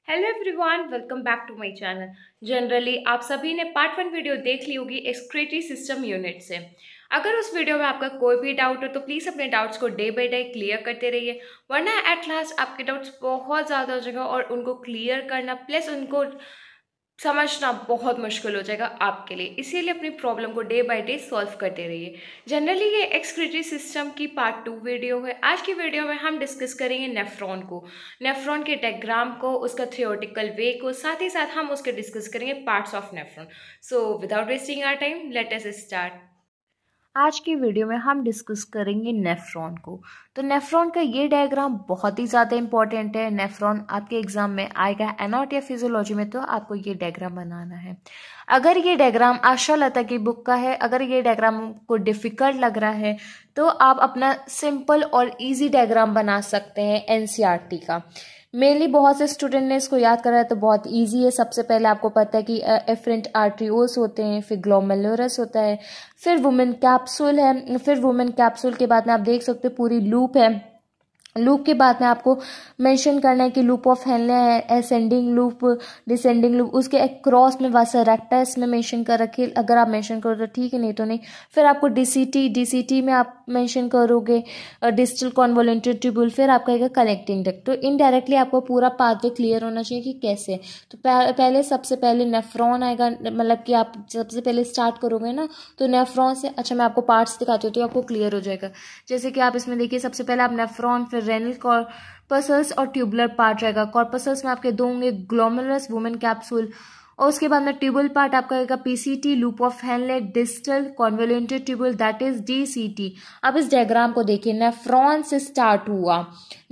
Hello everyone, welcome back to my channel. Generally आप सभी ने पार्ट 1 वीडियो देख ली होगी एक्सक्रीटरी सिस्टम यूनिट से। अगर उस वीडियो में आपका कोई भी डाउट हो तो प्लीज़ अपने डाउट्स को डे बाय डे क्लियर करते रहिए, वरना एट लास्ट आपके डाउट्स बहुत ज़्यादा हो जाएगा और उनको क्लियर करना प्लस उनको समझना बहुत मुश्किल हो जाएगा आपके लिए। इसीलिए अपनी प्रॉब्लम को डे बाय डे सॉल्व करते रहिए। जनरली ये एक्सक्रीटरी सिस्टम की पार्ट 2 वीडियो है। आज की वीडियो में हम डिस्कस करेंगे नेफ्रॉन को, नेफ्रॉन के डायग्राम को, उसका थियोरेटिकल वे को, साथ ही साथ हम उसके डिस्कस करेंगे parts of nephron. So without wasting our time let us start. आज की वीडियो में हम डिस्कस करेंगे नेफ्रॉन को। तो नेफ्रॉन का ये डायग्राम बहुत ही ज़्यादा इंपॉर्टेंट है। नेफ्रॉन आपके एग्जाम में आएगा एनाटॉमी या फिजियोलॉजी में, तो आपको ये डायग्राम बनाना है। अगर ये डायग्राम आशा लता की बुक का है, अगर ये डायग्राम को डिफिकल्ट लग रहा है तो आप अपना सिंपल और इजी डायग्राम बना सकते हैं एनसीईआरटी का। मेनली बहुत से स्टूडेंट ने इसको याद करा है तो बहुत इजी है। सबसे पहले आपको पता है कि एफरेंट आर्ट्रियोल्स होते हैं, फिर ग्लोमेरुलस होता है, फिर वुमेन कैप्सूल है, फिर वुमेन कैप्सूल के बाद में आप देख सकते हो पूरी लूप है। लूप के बाद में आपको मेंशन करना है कि लूप ऑफ हेनले है, असेंडिंग लूप, डिसेंडिंग लूप, उसके क्रॉस में वासा रेक्टा इसमें मेंशन कर रखी है। अगर आप मेंशन करो तो ठीक है, नहीं तो नहीं। फिर आपको डीसीटी में आप मेंशन करोगे डिस्टल कॉन्वोल्यूटेड ट्यूब्यूल, फिर आपका आएगा कनेक्टिंग डक्ट। तो इनडायरेक्टली आपको पूरा पाथवे क्लियर होना चाहिए कि कैसे। तो पहले सबसे पहले नेफ्रॉन आएगा, मतलब कि आप सबसे पहले स्टार्ट करोगे ना तो नेफ्रॉन से। अच्छा, मैं आपको पार्ट्स दिखाती हूँ तो आपको क्लियर हो जाएगा। जैसे कि आप इसमें देखिए, सबसे पहले आप नेफ्रॉन, फिर रेनल कॉर्पसल्स और ट्यूबुलर पार्ट रहेगा। कॉर्पसल्स में आपके दो होंगे ग्लोमेरुलस, वुमेन कैप्सूल, और उसके बाद में ट्यूबुल पार्ट आपका आएगा PCT, loop of Henley, distal convoluted tubule, that is DCT. अब इस डायग्राम को देखिए, नेफ्रॉन से स्टार्ट हुआ,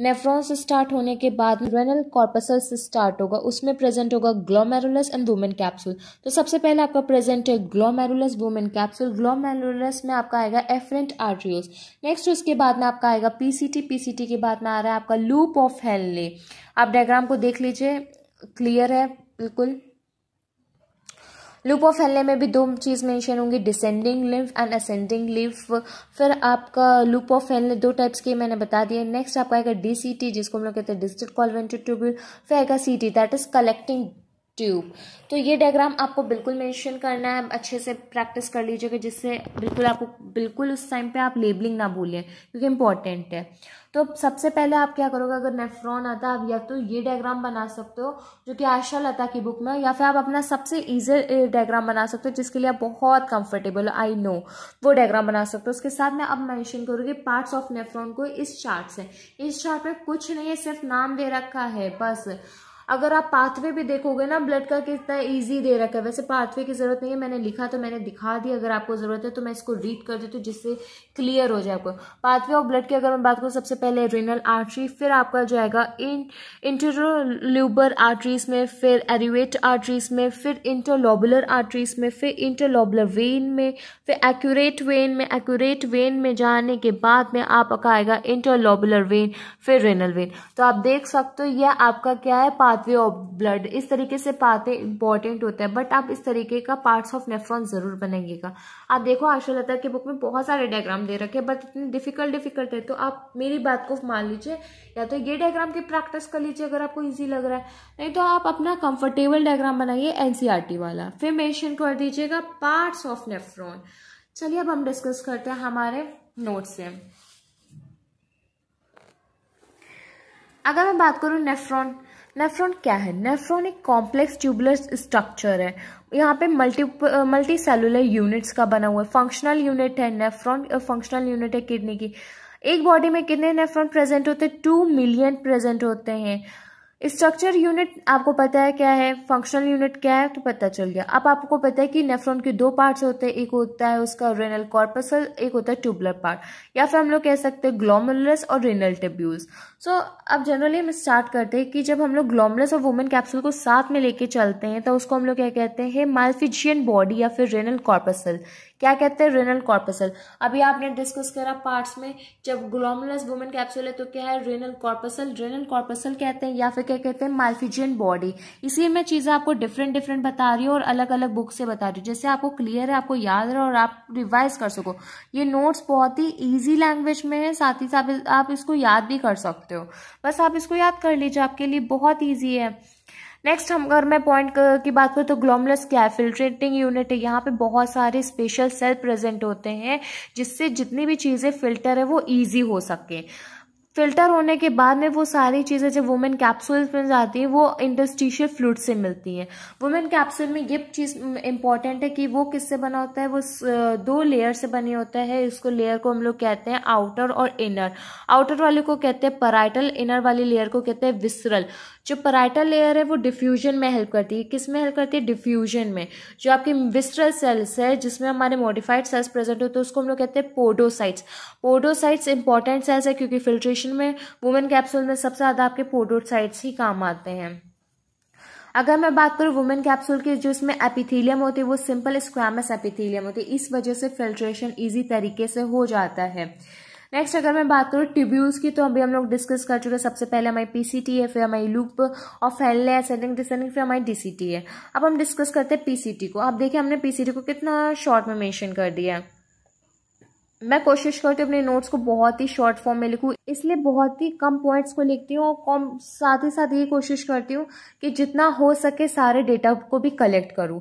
नेफ्रॉन से स्टार्ट होने के बाद रेनल कॉर्पसल से स्टार्ट होगा, उसमें प्रेजेंट होगा ग्लोमेरुलस एंड वुमेन कैप्सूल। तो सबसे पहले आपका प्रेजेंट है ग्लोमेरुलस, वुमेन कैप्सूल। ग्लोमेरुलस में आपका आएगा एफरेंट आर्ट्रियोल्स। नेक्स्ट उसके बाद में आपका आएगा पीसीटी, पीसीटी के बाद में आ रहा है आपका लूप ऑफ हेनले। आप डायग्राम को देख लीजिए, क्लियर है बिल्कुल। लूप ऑफ हेनले में भी दो चीज मेंशन होंगी, descending lymph and ascending lymph. फिर आपका लूप ऑफ हेनले दो टाइप्स के मैंने बता दिए। नेक्स्ट आपका आएगा डीसीटी, जिसको हम लोग कहते हैं डिस्टल कॉन्वोल्यूटेड ट्यूब्यूल। फिर आएगा सीटी, दैट इज कलेक्टिंग ट्यूब। तो ये डायग्राम आपको बिल्कुल मेंशन करना है, अच्छे से प्रैक्टिस कर लीजिएगा, जिससे बिल्कुल आपको बिल्कुल उस टाइम पे आप लेबलिंग ना भूलें, क्योंकि इंपॉर्टेंट है। तो सबसे पहले आप क्या करोगे, अगर नेफ्रॉन आता है आप या तो ये डायग्राम बना सकते हो जो कि आशा लता की बुक में, या फिर आप अपना सबसे इजी डायग्राम बना सकते हो जिसके लिए आप बहुत कंफर्टेबल हो, आई नो, वो डायग्राम बना सकते हो। उसके साथ में अब मेंशन करोगे पार्ट्स ऑफ नेफ्रॉन को इस चार्ट से। इस चार्ट में कुछ नहीं है, सिर्फ नाम दे रखा है बस। अगर आप पाथवे भी देखोगे ना, ब्लड का कितना इजी दे रखा है। वैसे पाथवे की जरूरत नहीं है, मैंने लिखा तो मैंने दिखा दिया। अगर आपको जरूरत है तो मैं इसको रीड कर देती हूँ जिससे क्लियर हो जाए आपको। पाथवे ऑफ ब्लड की अगर मैं बात करूँ, सबसे पहले रेनल आर्टरी, फिर आपका जाएगा इंटरलोब्युलर आर्टरीज में, फिर एरिवेट आर्टरीज में, फिर इंटरलोबुलर आर्टरीज में, फिर इंटरलोबुलर वेन में, फिर एक्यूरेट वेन में। एक्यूरेट वेन में जाने के बाद में आपका आएगा इंटरलोबुलर वेन, फिर रेनल वेन। तो आप देख सकते हो यह आपका क्या है, पाथवे ऑफ ब्लड। इस तरीके से पाथवे इंपॉर्टेंट होता है, बट आप इस तरीके का पार्ट्स ऑफ नेफ्रॉन जरूर बनाइएगा। आप देखो, आशा लता की बुक में बहुत सारे डायग्राम दे रखे हैं, बट इतने डिफिकल्ट है। तो आप मेरी बात को मान लीजिए, या तो ये डायग्राम की प्रैक्टिस कर लीजिए अगर आपको इजी लग रहा है, नहीं तो आप अपना कंफर्टेबल डायग्राम बनाइए एनसीईआरटी वाला, फिर मेंशन कर दीजिएगा पार्ट्स ऑफ नेफ्रॉन। चलिए अब हम डिस्कस करते हैं हमारे नोट्स से। अगर मैं बात करूं नेफ्रॉन, नेफ्रॉन क्या है? नेफ्रॉन एक कॉम्प्लेक्स ट्यूबुलर स्ट्रक्चर है। यहाँ पे मल्टी सेलुलर यूनिट्स का बना हुआ है। फंक्शनल यूनिट है नेफ्रॉन, फंक्शनल यूनिट है किडनी की। एक बॉडी में कितने नेफ्रॉन प्रेजेंट होते हैं? 2 मिलियन प्रेजेंट होते हैं। स्ट्रक्चर यूनिट आपको पता है क्या है, फंक्शनल यूनिट क्या है, तो पता चल गया। अब आपको पता है कि नेफ्रॉन के दो पार्ट्स होते हैं, एक होता है उसका रेनल कॉर्पसल, एक होता है ट्यूबुलर पार्ट, या फिर हम लोग कह सकते हैं ग्लोमेरुलस और रेनल ट्यूब्यूल्स। सो अब जनरली हम स्टार्ट करते हैं कि जब हम लोग ग्लोमेरुलस और वुमेन कैप्सूल को साथ में लेके चलते हैं तो उसको हम लोग क्या कहते हैं, माल्फिजियन बॉडी या फिर रेनल कॉर्पसल। क्या कहते हैं? Renal corpuscle. अभी आपने डिस्कस करा पार्ट्स में, जब ग्लोमेरुलस वुमेन कैप्सूल है तो क्या है, रेनल कॉर्पसल। रेनल कॉर्पसल कहते हैं या फिर क्या कहते हैं, माल्फिजियन बॉडी। इसी में चीजें आपको डिफरेंट बता रही हूँ और अलग अलग बुक से बता रही हूँ, जैसे आपको क्लियर है, आपको याद रहे और आप रिवाइज कर सको। ये नोट्स बहुत ही ईजी लैंग्वेज में है, साथ ही साथ आप इसको याद भी कर सकते हो। बस आप इसको याद कर लीजिए, आपके लिए बहुत ईजी है। नेक्स्ट हम अगर मैं पॉइंट की बात करूँ तो ग्लोमेरुलस क्या है, फिल्ट्रेटिंग यूनिट है। यहाँ पे बहुत सारे स्पेशल सेल प्रेजेंट होते हैं जिससे जितनी भी चीज़ें फिल्टर है वो ईजी हो सके। फिल्टर होने के बाद में वो सारी चीज़ें जब वुमेन कैप्सूल्स में जाती हैं वो इंटरस्टिशियल फ्लूइड से मिलती हैं। वुमेन कैप्सूल में ये चीज़ इंपॉर्टेंट है कि वो किससे बना होता है, वो 2 लेयर से बनी होता है। इसको लेयर को हम लोग कहते हैं आउटर और इनर। आउटर वाले को कहते हैं पैराइटल, इनर वाली लेयर को कहते हैं विसरल। जो पैराइटल लेयर है वो डिफ्यूजन में हेल्प करती है। किस में हेल्प करती है, डिफ्यूजन में। जो आपकी विसरल सेल्स है जिसमें हमारे मॉडिफाइड सेल्स प्रेजेंट होते हैं उसको हम लोग कहते हैं पोडोसाइट्स। पोडोसाइट्स इंपॉर्टेंट सेल्स है क्योंकि फिल्ट्रेशन में वुमेन कैप्सूल में सबसे ज़्यादा आपके पोडोसाइट्स ही काम आते हैं। अगर मैं बात करूँ वुमेन कैप्सूल की, जो इसमें एपिथेलियम होती है वो सिंपल स्क्वैमस एपिथेलियम होती है, इस वजह से फिल्ट्रेशन ईजी तरीके से हो जाता है। नेक्स्ट अगर मैं बात करूँ ट्यूब्यूल्स की, तो अभी हम लोग डिस्कस कर चुके हैं। सबसे पहले हमारी पीसीटी है, फिर हमारी लूप और फैले असेंडिंग डिसेंडिंग, फिर हमारी डीसीटी है। अब हम डिस्कस करते हैं पीसीटी को। अब देखिए हमने पीसीटी को कितना शॉर्ट में मेंशन कर दिया है। मैं कोशिश करती हूँ अपने नोट्स को बहुत ही शॉर्ट फॉर्म में लिखूँ, इसलिए बहुत ही कम पॉइंट्स को लिखती हूँ और साथ ही साथ ये कोशिश करती हूँ कि जितना हो सके सारे डेटा को भी कलेक्ट करूँ।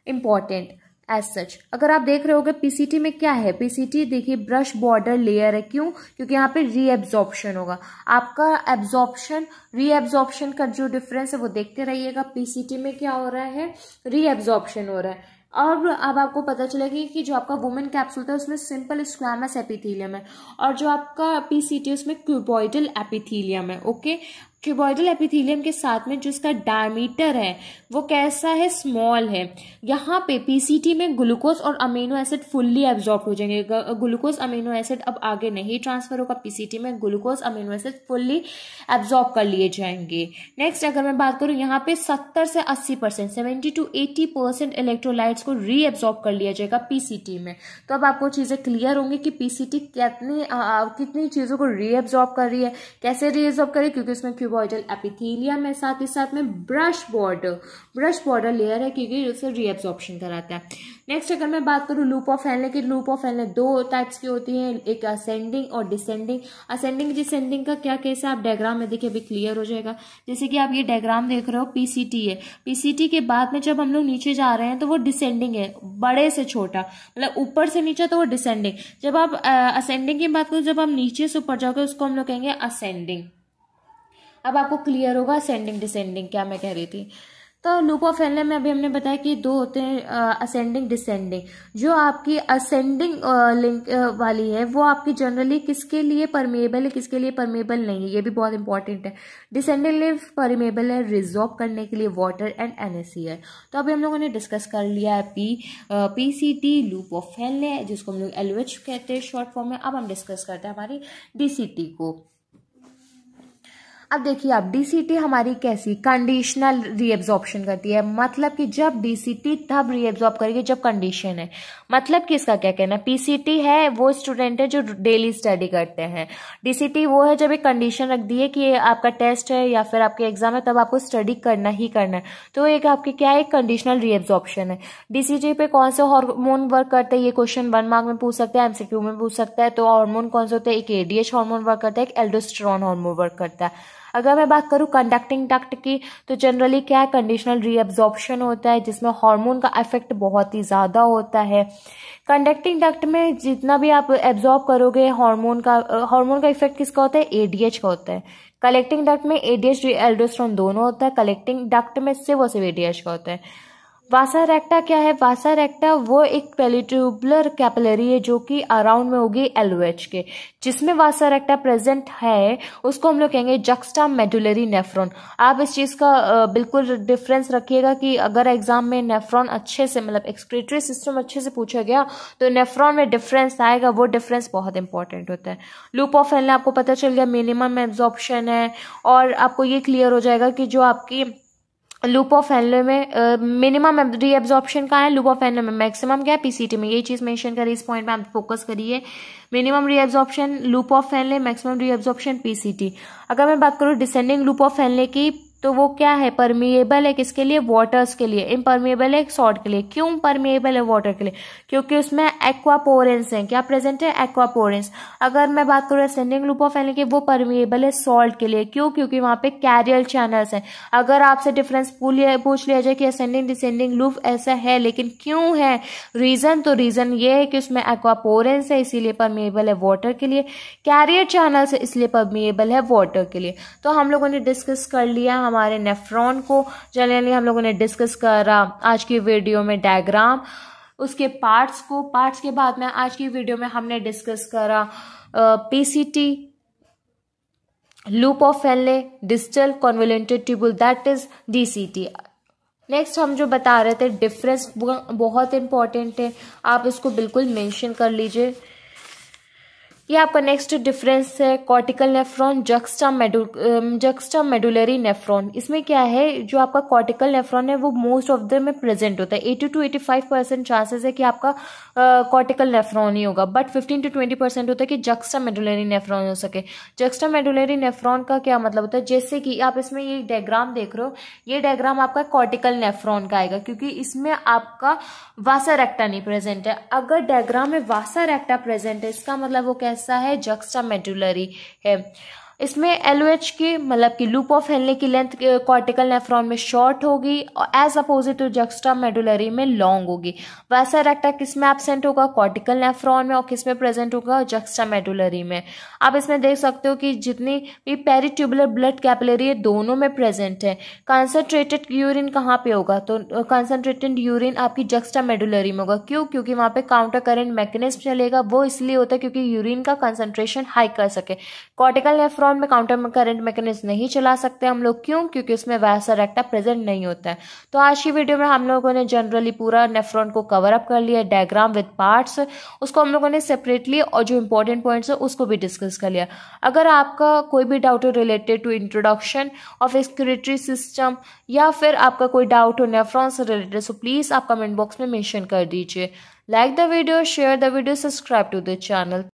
इम्पॉर्टेंट एज सच अगर आप देख रहे होगे पीसीटी में क्या है, पीसीटी देखिए ब्रश बॉर्डर लेयर है। क्यों? क्योंकि यहाँ पे रीएब्जॉर्प्शन होगा। आपका एब्जॉर्प्शन रीएब्जॉर्प्शन का जो डिफरेंस है वो देखते रहिएगा। पीसीटी में क्या हो रहा है, रीएब्जॉर्प्शन हो रहा है। और अब आपको पता चलेगा कि जो आपका वुमेन कैप्सूल था उसमें सिंपल स्क्वैमस एपिथेलियम है और जो आपका पीसीटी उसमें क्यूबॉइडल एपिथेलियम है। ओके, क्यूबॉइडल एपिथेलियम के साथ में जो इसका डायमीटर है वो कैसा है, स्मॉल है। यहाँ पे पीसीटी में ग्लूकोज और अमीनो एसिड फुल्ली एब्जॉर्ब हो जाएंगे। ग्लूकोज अमीनो एसिड अब आगे नहीं ट्रांसफर होगा, पीसीटी में glucose amino acid fully absorb कर लिए जाएंगे। नेक्स्ट अगर मैं बात करूँ यहाँ पे 70 से 80%, 70 to 80% इलेक्ट्रोलाइट्स को रीएब्जॉर्ब कर लिया जाएगा पीसीटी में। तो अब आपको चीजें क्लियर होंगी कि पीसीटी कितनी चीजों को रीएब्जॉर्ब कर रही है, कैसे रीएब्जॉर्ब कर रही है, क्योंकि उसमें क्यूबॉइडल एपिथेलियम है, साथ ही साथ में ब्रश बॉर्डर लेयर है क्योंकि उसे रीएब्जॉर्प्शन कराता है। नेक्स्ट अगर मैं बात करूँ लूप ऑफ हेनले की, लूप ऑफ हेनले 2 टाइप्स की होती है, एक असेंडिंग और डिसेंडिंग। असेंडिंग डिसेंडिंग का क्या केस है आप डायग्राम में देखिए, अभी क्लियर हो जाएगा। जैसे कि आप ये डायग्राम देख रहे हो, पीसीटी है, पीसीटी के बाद में जब हम लोग नीचे जा रहे हैं तो वो डिसेंडिंग है, बड़े से छोटा, मतलब ऊपर से नीचे तो वो डिसेंडिंग। जब आप असेंडिंग की बात करो, जब आप नीचे से ऊपर जाओगे उसको हम लोग कहेंगे असेंडिंग। अब आपको क्लियर होगा असेंडिंग डिसेंडिंग क्या मैं कह रही थी। तो लूप ऑफ हेनले में अभी हमने बताया कि 2 होते हैं, असेंडिंग डिसेंडिंग। जो आपकी असेंडिंग लिंक वाली है वो आपकी जनरली किसके लिए परमेबल है, किसके लिए परमेबल नहीं है, ये भी बहुत इंपॉर्टेंट है। डिसेंडिंग लिंक परमेबल है रिजॉर्ब करने के लिए वाटर एंड NaCl। तो अभी हम लोगों ने डिस्कस कर लिया है पीसीटी लूप ऑफ हेनले जिसको हम लोग LOH कहते हैं शॉर्ट फॉर्म में। अब हम डिस्कस करते हैं हमारी डीसीटी को। अब देखिए आप डीसीटी हमारी कैसी कंडीशनल रीएब्जॉर्प्शन करती है, मतलब कि जब डीसीटी तब रीएब्जॉर्ब करेगी जब कंडीशन है। मतलब कि इसका क्या कहना है, पीसीटी है वो स्टूडेंट है जो डेली स्टडी करते हैं, डीसीटी वो है जब एक कंडीशन रख दी है कि आपका टेस्ट है या फिर आपके एग्जाम है तब आपको स्टडी करना ही करना है, तो एक आपके क्या है कंडीशनल रीएब्जॉर्प्शन है। डीसीटी पे कौन से हार्मोन वर्क करते हैं ये क्वेश्चन 1 मार्क में पूछ सकता है, एमसीक्यू में पूछ सकता है। तो हार्मोन कौन से होते हैं, एक एडीएच हार्मोन वर्क करता है, एक एल्डोस्टेरोन हार्मोन वर्क करता है। अगर मैं बात करूं कंडक्टिंग डक्ट की, तो जनरली क्या है कंडीशनल रीअब्जॉर्प्शन होता है जिसमें हार्मोन का इफेक्ट बहुत ही ज्यादा होता है। कंडक्टिंग डक्ट में जितना भी आप एब्जॉर्ब करोगे हार्मोन का इफेक्ट किसका होता है, एडीएच का होता है। कलेक्टिंग डक्ट में एडीएच एल्डोस्टेरोन दोनों होता है, कलेक्टिंग डक्ट में सिर्फ एडीएच का होता है। वासा रेक्टा क्या है, वासा रेक्टा वो एक पेरिट्यूबुलर कैपिलरी है जो कि अराउंड में होगी LOH के। जिसमें वासा रेक्टा प्रेजेंट है उसको हम लोग कहेंगे जक्स्टा मेडुलरी नेफ्रॉन। आप इस चीज का बिल्कुल डिफरेंस रखिएगा कि अगर एग्जाम में नेफ्रॉन अच्छे से मतलब एक्सक्रीटरी सिस्टम अच्छे से पूछा गया तो नेफ्रॉन में डिफरेंस आएगा, वो डिफरेंस बहुत इंपॉर्टेंट होता है। लूप ऑफ हेनले आपको पता चल गया मिनिमम एब्जॉर्प्शन है, और आपको ये क्लियर हो जाएगा कि जो आपकी लूप ऑफ हेनले में मिनिमम रीएब्जॉर्प्शन का है, लूप ऑफ हेनले में मैक्सिमम क्या है, पीसीटी में। ये चीज मेंशन करिए, इस पॉइंट पे आप फोकस करिए। Minimum reabsorption loop of Henley, maximum reabsorption PCT. अगर मैं बात करूँ डिसेंडिंग लूप ऑफ हेनले की, तो वो क्या है, परमिएबल है किसके लिए, वाटर्स के लिए, इम्परमिएबल है सॉल्ट के लिए। क्यों परमिएबल है वाटर के लिए, क्योंकि उसमें एक्वापोरेंस है। क्या प्रेजेंट है, एक्वापोरेंस। अगर मैं बात करूँ असेंडिंग लूप ऑफ एनले की, वो परमिएबल है सॉल्ट के लिए। क्यों, क्योंकि वहां पे कैरियर चैनल्स हैं। अगर आपसे डिफरेंस पूछ लिया जाए कि असेंडिंग डिसेंडिंग लूप ऐसा है, लेकिन क्यों है, रीजन, तो रीजन ये है कि उसमें एक्वापोरेंस है इसीलिए परमिएबल है वाटर के लिए, कैरियर चैनल्स है इसलिए परमिएबल है वाटर के लिए। तो हम लोगों ने डिस्कस कर लिया हमारे नेफ्रॉन को, जनरली हम लोगों ने डिस्कस करा आज की वीडियो में डायग्राम, उसके पार्ट्स को। पार्ट्स के बाद में आज की वीडियो में हमने डिस्कस करा PCT, loop of Henle, distal convoluted tubule, that is DCT. Next हम जो बता रहे थे डिफरेंस, बहुत इंपॉर्टेंट है, आप इसको बिल्कुल मेंशन कर लीजिए। ये आपका नेक्स्ट डिफरेंस है cortical nephron, juxta medullary nephron. इसमें क्या है, जो आपका कॉर्टिकल नेफ्रॉन है वो मोस्ट ऑफ द में प्रेजेंट होता है। 80 to 85% चांसेस है कि आपका कॉर्टिकल नेफ्रॉन ही होगा, बट 15 to 20% होता है कि जक्स्टा मेडुलरी नेफ्रॉन हो सके। जक्स्टा मेडुलरी नेफ्रॉन का क्या मतलब होता है, जैसे कि आप इसमें ये डायग्राम देख रहे हो, ये डायग्राम आपका कॉर्टिकल नेफ्रॉन का आएगा, क्योंकि इसमें आपका वासा रेक्टा नहीं प्रेजेंट है। अगर डायग्राम में वासा रेक्टा प्रेजेंट है, इसका मतलब वो कैसा है, जक्स्टा मेडुलरी है। इसमें एलओएच की मतलब कि लूप ऑफ हेनले की लेंथ कॉर्टिकल नेफ्रॉन में शॉर्ट होगी और as opposite to juxtamedullary में लॉन्ग होगी। वासा रेक्टा किस में एब्सेंट होगा, कॉर्टिकल नेफ्रॉन में, और किस में प्रेजेंट होगा, जक्स्टा मेडुलरी में। आप इसमें देख सकते हो कि जितनी भी पेरिट्यूबुलर ब्लड कैपिलरी है दोनों में प्रेजेंट है। कंसंट्रेटेड यूरिन कहाँ पे होगा, तो कंसंट्रेटेड यूरिन आपकी जक्स्टा मेडुलरी में होगा। क्यों, क्योंकि वहां पे काउंटर करंट मैकेनिज्म चलेगा, वो इसलिए होता है क्योंकि यूरिन का कंसंट्रेशन हाई कर सके। कॉर्टिकल नेफ्रॉन में काउंटर करंट मैकेनिज्म नहीं चला सकते हम लोग, क्यों, क्योंकि उसमें वासा रेक्टा प्रेजेंट नहीं होता है। तो आज की वीडियो में हम लोगों ने जनरली पूरा नेफ्रॉन को कवर अप कर लिया, डायग्राम विद पार्ट्स, उसको हम लोगों ने सेपरेटली और जो इंपॉर्टेंट पॉइंट्स है उसको भी डिस्कस कर लिया। अगर आपका कोई भी डाउट हो related to introduction of excretory system, या फिर आपका कोई डाउट हो नेफ्रॉन से रिलेटेड, सो प्लीज आप कमेंट बॉक्स में मेंशन कर दीजिए। Like the video, share the video, subscribe to the channel.